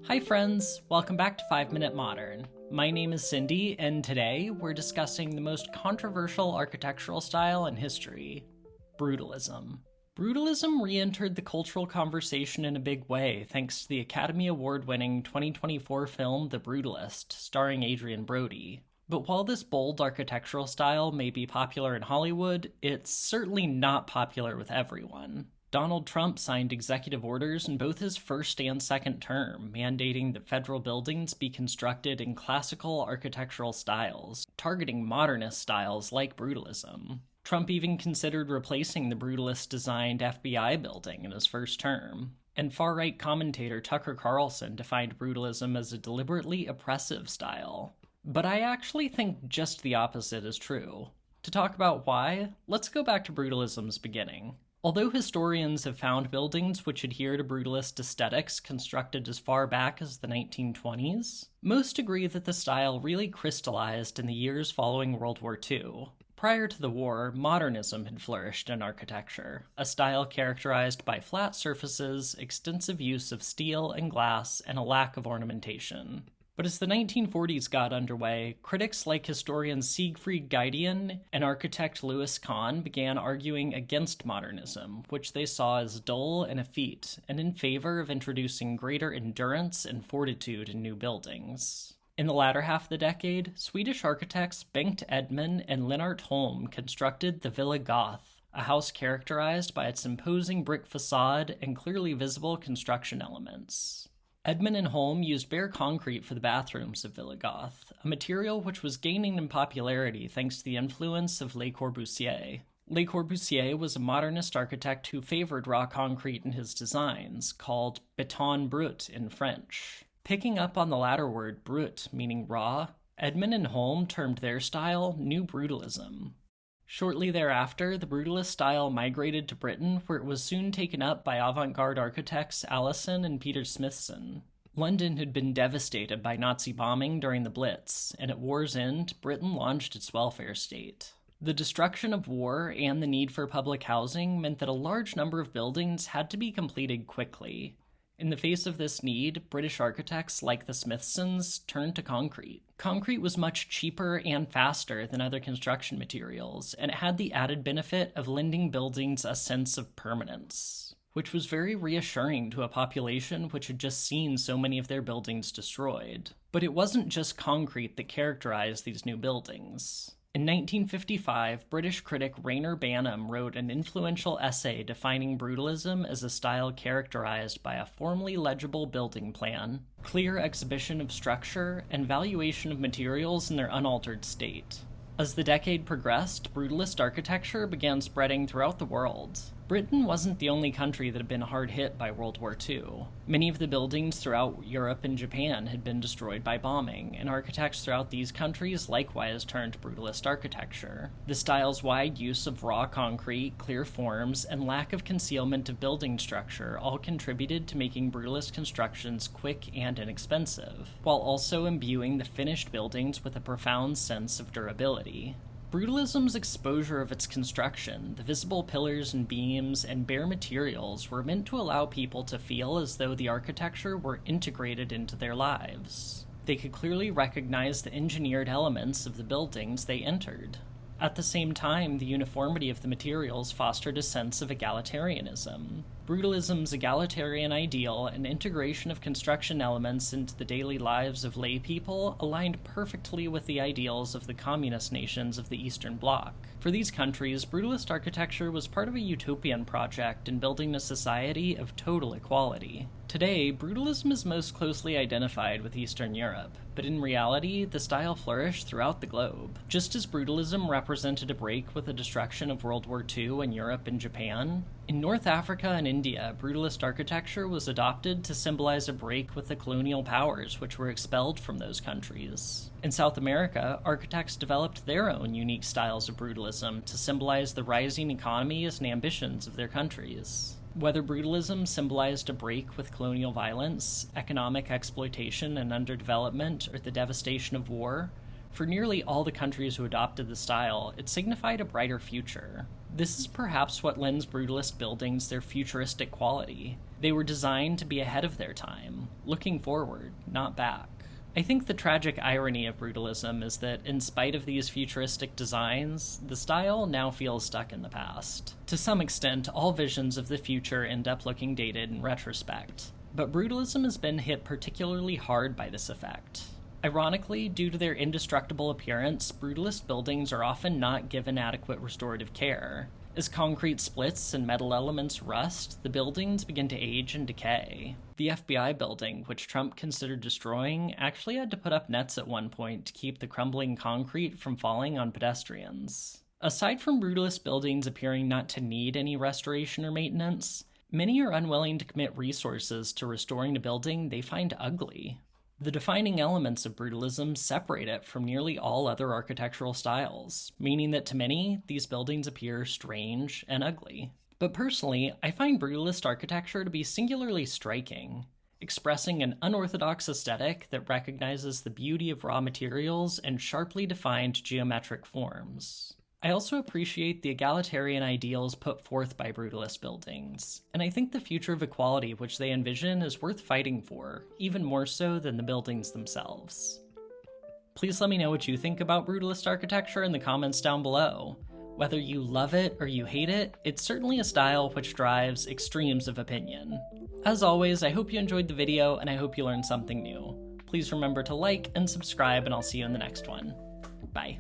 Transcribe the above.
Hi friends, welcome back to 5 Minute Modern. My name is Cindy, and today we're discussing the most controversial architectural style in history, Brutalism. Brutalism re-entered the cultural conversation in a big way thanks to the Academy Award-winning 2024 film The Brutalist, starring Adrien Brody. But while this bold architectural style may be popular in Hollywood, it's certainly not popular with everyone. Donald Trump signed executive orders in both his first and second term, mandating that federal buildings be constructed in classical architectural styles, targeting modernist styles like Brutalism. Trump even considered replacing the Brutalist-designed FBI building in his first term. And far-right commentator Tucker Carlson defined Brutalism as a deliberately oppressive style. But I actually think just the opposite is true. To talk about why, let's go back to Brutalism's beginning. Although historians have found buildings which adhere to brutalist aesthetics constructed as far back as the 1920s, most agree that the style really crystallized in the years following World War II. Prior to the war, modernism had flourished in architecture, a style characterized by flat surfaces, extensive use of steel and glass, and a lack of ornamentation. But as the 1940s got underway, critics like historian Siegfried Giedion and architect Louis Kahn began arguing against modernism, which they saw as dull and effete, and in favor of introducing greater endurance and fortitude in new buildings. In the latter half of the decade, Swedish architects Bengt Edman and Lennart Holm constructed the Villa Goth, a house characterized by its imposing brick facade and clearly visible construction elements. Edman and Holm used bare concrete for the bathrooms of Villa Goth, a material which was gaining in popularity thanks to the influence of Le Corbusier. Le Corbusier was a modernist architect who favored raw concrete in his designs, called béton brut in French. Picking up on the latter word, brut, meaning raw, Edman and Holm termed their style New Brutalism. Shortly thereafter, the Brutalist style migrated to Britain, where it was soon taken up by avant-garde architects Alison and Peter Smithson. London had been devastated by Nazi bombing during the Blitz, and at war's end, Britain launched its welfare state. The destruction of war and the need for public housing meant that a large number of buildings had to be completed quickly. In the face of this need, British architects like the Smithsons turned to concrete. Concrete was much cheaper and faster than other construction materials, and it had the added benefit of lending buildings a sense of permanence, which was very reassuring to a population which had just seen so many of their buildings destroyed. But it wasn't just concrete that characterized these new buildings. In 1955, British critic Rayner Banham wrote an influential essay defining Brutalism as a style characterized by a formally legible building plan, clear exhibition of structure, and valuation of materials in their unaltered state. As the decade progressed, Brutalist architecture began spreading throughout the world. Britain wasn't the only country that had been hard hit by World War II. Many of the buildings throughout Europe and Japan had been destroyed by bombing, and architects throughout these countries likewise turned to Brutalist architecture. The style's wide use of raw concrete, clear forms, and lack of concealment of building structure all contributed to making Brutalist constructions quick and inexpensive, while also imbuing the finished buildings with a profound sense of durability. Brutalism's exposure of its construction, the visible pillars and beams, and bare materials were meant to allow people to feel as though the architecture were integrated into their lives. They could clearly recognize the engineered elements of the buildings they entered. At the same time, the uniformity of the materials fostered a sense of egalitarianism. Brutalism's egalitarian ideal and integration of construction elements into the daily lives of lay people aligned perfectly with the ideals of the communist nations of the Eastern Bloc. For these countries, Brutalist architecture was part of a utopian project in building a society of total equality. Today, Brutalism is most closely identified with Eastern Europe, but in reality, the style flourished throughout the globe. Just as Brutalism represented a break with the destruction of World War II in Europe and Japan, in North Africa and India, Brutalist architecture was adopted to symbolize a break with the colonial powers which were expelled from those countries. In South America, architects developed their own unique styles of Brutalism to symbolize the rising economies and ambitions of their countries. Whether Brutalism symbolized a break with colonial violence, economic exploitation and underdevelopment, or the devastation of war, for nearly all the countries who adopted the style, it signified a brighter future. This is perhaps what lends Brutalist buildings their futuristic quality. They were designed to be ahead of their time, looking forward, not back. I think the tragic irony of Brutalism is that, in spite of these futuristic designs, the style now feels stuck in the past. To some extent, all visions of the future end up looking dated in retrospect, but Brutalism has been hit particularly hard by this effect. Ironically, due to their indestructible appearance, Brutalist buildings are often not given adequate restorative care. As concrete splits and metal elements rust, the buildings begin to age and decay. The FBI building, which Trump considered destroying, actually had to put up nets at one point to keep the crumbling concrete from falling on pedestrians. Aside from Brutalist buildings appearing not to need any restoration or maintenance, many are unwilling to commit resources to restoring a building they find ugly. The defining elements of Brutalism separate it from nearly all other architectural styles, meaning that to many, these buildings appear strange and ugly. But personally, I find Brutalist architecture to be singularly striking, expressing an unorthodox aesthetic that recognizes the beauty of raw materials and sharply defined geometric forms. I also appreciate the egalitarian ideals put forth by Brutalist buildings, and I think the future of equality which they envision is worth fighting for, even more so than the buildings themselves. Please let me know what you think about Brutalist architecture in the comments down below. Whether you love it or you hate it, it's certainly a style which drives extremes of opinion. As always, I hope you enjoyed the video, and I hope you learned something new. Please remember to like and subscribe, and I'll see you in the next one. Bye.